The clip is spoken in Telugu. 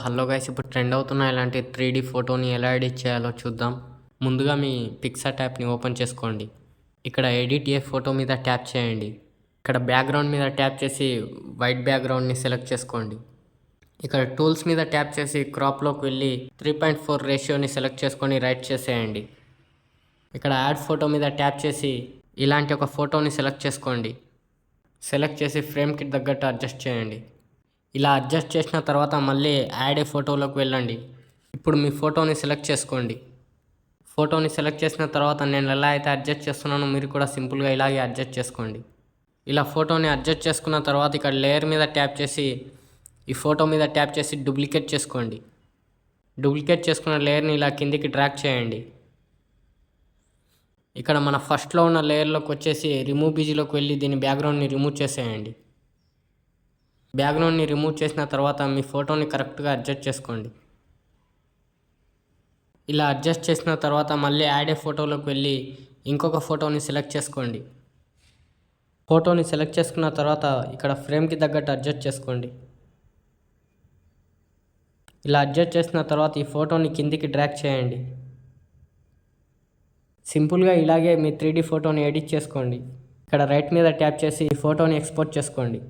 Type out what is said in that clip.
హలో గైస్, ఇప్పుడు ట్రెండ్ అవుతున్న ఇలాంటి 3D ఫోటోని ఎలా ఎడిట్ చేయాలో చూద్దాం. ముందుగా మీ పిక్సార్ట్ యాప్ని ఓపెన్ చేసుకోండి. ఇక్కడ ఎడిట్ ఏ ఫోటో మీద ట్యాప్ చేయండి. ఇక్కడ బ్యాక్గ్రౌండ్ మీద ట్యాప్ చేసి వైట్ బ్యాక్గ్రౌండ్ని సెలెక్ట్ చేసుకోండి. ఇక్కడ టూల్స్ మీద ట్యాప్ చేసి క్రాప్లోకి వెళ్ళి 3.4 రేషియోని సెలెక్ట్ చేసుకొని రైట్ చేసేయండి. ఇక్కడ యాడ్ ఫోటో మీద ట్యాప్ చేసి ఇలాంటి ఒక ఫోటోని సెలెక్ట్ చేసుకోండి. సెలెక్ట్ చేసి ఫ్రేమ్కి తగ్గట్టు అడ్జస్ట్ చేయండి. ఇలా అడ్జస్ట్ చేసిన తర్వాత మళ్ళీ యాడ్ ఏ ఫోటోలోకి వెళ్ళండి. ఇప్పుడు మీ ఫోటోని సెలెక్ట్ చేసుకోండి. ఫోటోని సెలెక్ట్ చేసిన తర్వాత నేను ఎలా అయితే అడ్జస్ట్ చేస్తున్నానో మీరు కూడా సింపుల్గా ఇలాగే అడ్జస్ట్ చేసుకోండి. ఇలా ఫోటోని అడ్జస్ట్ చేసుకున్న తర్వాత ఇక్కడ లేయర్ మీద ట్యాప్ చేసి ఈ ఫోటో మీద ట్యాప్ చేసి డూప్లికేట్ చేసుకోండి. డూప్లికేట్ చేసుకున్న లేయర్ని ఇలా కిందికి డ్రాగ్ చేయండి. ఇక్కడ మన ఫస్ట్లో ఉన్న లేయర్లోకి వచ్చేసి రిమూవ్ బీజీలోకి వెళ్ళి దీని బ్యాక్గ్రౌండ్ని రిమూవ్ చేసేయండి. బ్యాక్గ్రౌండ్ని రిమూవ్ చేసిన తర్వాత మీ ఫోటోని కరెక్ట్గా అడ్జస్ట్ చేసుకోండి. ఇలా అడ్జస్ట్ చేసిన తర్వాత మళ్ళీ యాడ్ ఏ ఫోటోలోకి వెళ్ళి ఇంకొక ఫోటోని సెలెక్ట్ చేసుకోండి. ఫోటోని సెలెక్ట్ చేసుకున్న తర్వాత ఇక్కడ ఫ్రేమ్కి తగ్గట్టు అడ్జస్ట్ చేసుకోండి. ఇలా అడ్జస్ట్ చేసిన తర్వాత ఈ ఫోటోని కిందికి డ్రాగ్ చేయండి. సింపుల్గా ఇలాగే మీ 3D ఫోటోని ఎడిట్ చేసుకోండి. ఇక్కడ రైట్ మీద ట్యాప్ చేసి ఈ ఫోటోని ఎక్స్పోర్ట్ చేసుకోండి.